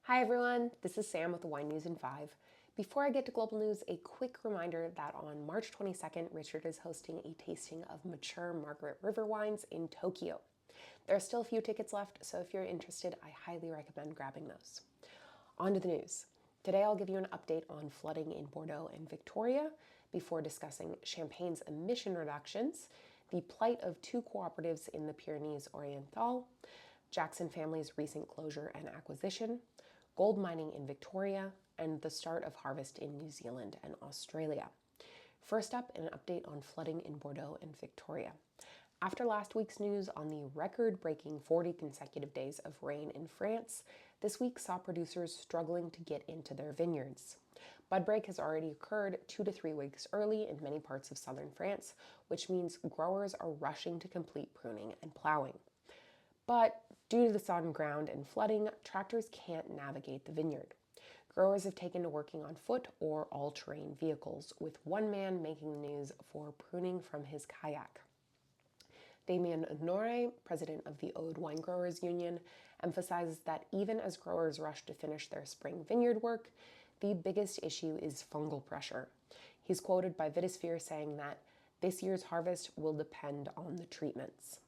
Hi everyone, this is Sam with the Wine News in 5. Before I get to global news, a quick reminder that on March 22nd, Richard is hosting a tasting of mature Margaret River wines in Tokyo. There are still a few tickets left, so if you're interested, I highly recommend grabbing those. On to the news. Today I'll give you an update on flooding in Bordeaux and Victoria before discussing Champagne's emission reductions, the plight of two cooperatives in the Pyrénées-Orientales, Jackson family's recent closure and acquisition, gold mining in Victoria, and the start of harvest in New Zealand and Australia. First up, an update on flooding in Bordeaux and Victoria. After last week's news on the record-breaking 40 consecutive days of rain in France, this week saw producers struggling to get into their vineyards. Bud break has already occurred 2 to 3 weeks early in many parts of southern France, which means growers are rushing to complete pruning and plowing. But due to the sodden ground and flooding, tractors can't navigate the vineyard. Growers have taken to working on foot or all-terrain vehicles, with one man making the news for pruning from his kayak. Damien Honore, president of the Aude Wine Growers Union, emphasizes that even as growers rush to finish their spring vineyard work, the biggest issue is fungal pressure. He's quoted by Vitisphere saying that this year's harvest will depend on the treatments.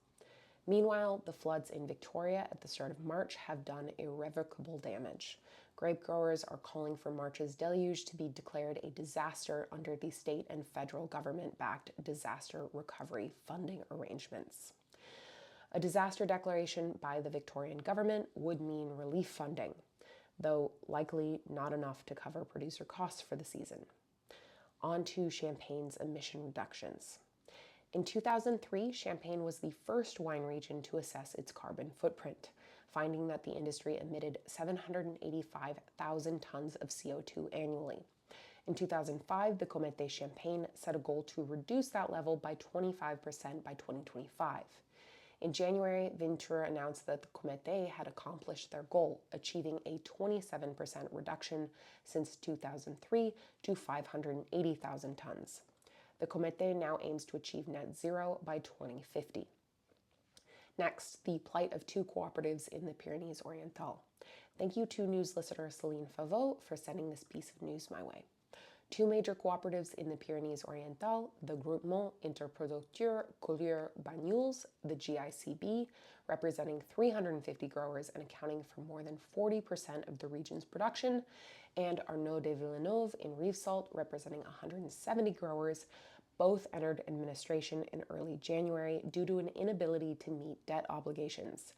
Meanwhile, the floods in Victoria at the start of March have done irrevocable damage. Grape growers are calling for March's deluge to be declared a disaster under the state and federal government-backed disaster recovery funding arrangements. A disaster declaration by the Victorian government would mean relief funding, though likely not enough to cover producer costs for the season. On to Champagne's emission reductions. In 2003, Champagne was the first wine region to assess its carbon footprint, finding that the industry emitted 785,000 tons of CO2 annually. In 2005, the Comité Champagne set a goal to reduce that level by 25% by 2025. In January, Ventura announced that the Comité had accomplished their goal, achieving a 27% reduction since 2003 to 580,000 tons. The Comité now aims to achieve net zero by 2050. Next, the plight of two cooperatives in the Pyrénées-Orientales. Thank you to news listener Celine Favot for sending this piece of news my way. Two major cooperatives in the Pyrénées-Orientales, the Groupement Interproducteur Collioure Banyuls, the GICB, representing 350 growers and accounting for more than 40% of the region's production, and Arnaud de Villeneuve in Rivesaltes, representing 170 growers, both entered administration in early January due to an inability to meet debt obligations.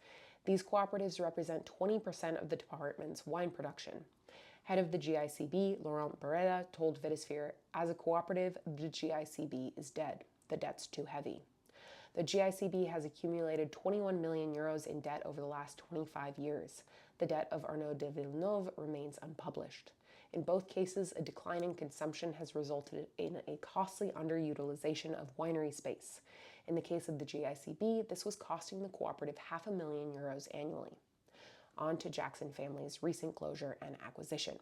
These cooperatives represent 20% of the department's wine production. Head of the GICB, Laurent Beretta, told Vitisphere, "As a cooperative, the GICB is dead. The debt's too heavy." The GICB has accumulated 21 million euros in debt over the last 25 years. The debt of Arnaud de Villeneuve remains unpublished. In both cases, a decline in consumption has resulted in a costly underutilization of winery space. In the case of the GICB, this was costing the cooperative €500,000 annually. On to Jackson family's recent closure and acquisition.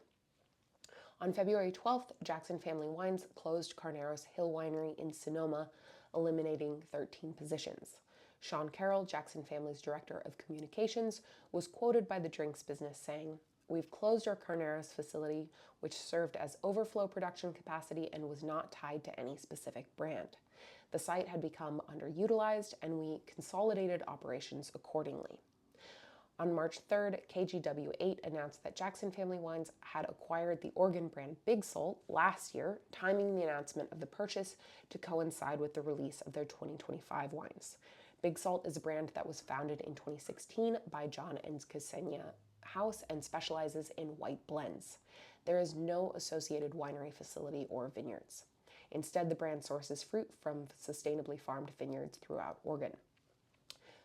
On February 12th, Jackson Family Wines closed Carneros Hill Winery in Sonoma, eliminating 13 positions. Sean Carroll, Jackson Family's Director of Communications, was quoted by the drinks business saying, "We've closed our Carneros facility, which served as overflow production capacity and was not tied to any specific brand. The site had become underutilized, and we consolidated operations accordingly." On March 3rd, KGW8 announced that Jackson Family Wines had acquired the Oregon brand Big Salt last year, timing the announcement of the purchase to coincide with the release of their 2025 wines. Big Salt is a brand that was founded in 2016 by John and Ksenia House and specializes in white blends. There is no associated winery facility or vineyards. Instead, the brand sources fruit from sustainably farmed vineyards throughout Oregon.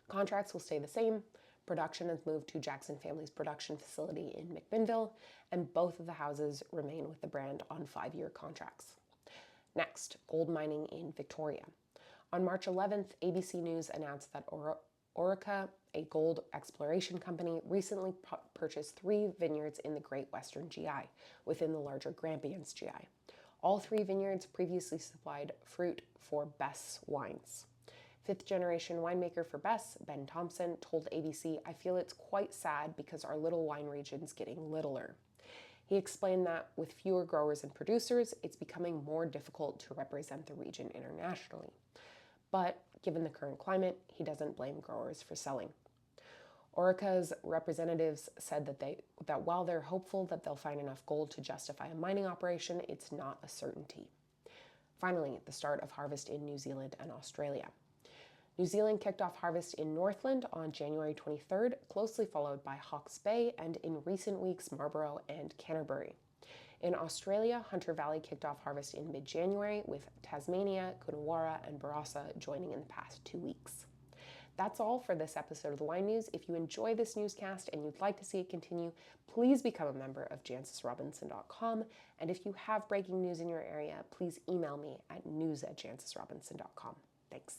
Contracts will stay the same. Production has moved to Jackson Family's production facility in McMinnville, and both of the houses remain with the brand on 5-year contracts. Next, gold mining in Victoria. On March 11th, ABC News announced that Orica, a gold exploration company, recently purchased 3 vineyards in the Great Western GI, within the larger Grampians GI. All 3 vineyards previously supplied fruit for Bess wines. Fifth-generation winemaker for Bess, Ben Thompson, told ABC, "I feel it's quite sad because our little wine region's getting littler." He explained that with fewer growers and producers, it's becoming more difficult to represent the region internationally. But given the current climate, he doesn't blame growers for selling. Orica's representatives said that while they're hopeful that they'll find enough gold to justify a mining operation, it's not a certainty. Finally, the start of harvest in New Zealand and Australia. New Zealand kicked off harvest in Northland on January 23rd, closely followed by Hawke's Bay and in recent weeks Marlborough and Canterbury. In Australia, Hunter Valley kicked off harvest in mid-January, with Tasmania, Coonawarra, and Barossa joining in the past 2 weeks. That's all for this episode of the Wine News. If you enjoy this newscast and you'd like to see it continue, please become a member of jancesrobinson.com. And if you have breaking news in your area, please email me at news@jancesrobinson.com. Thanks.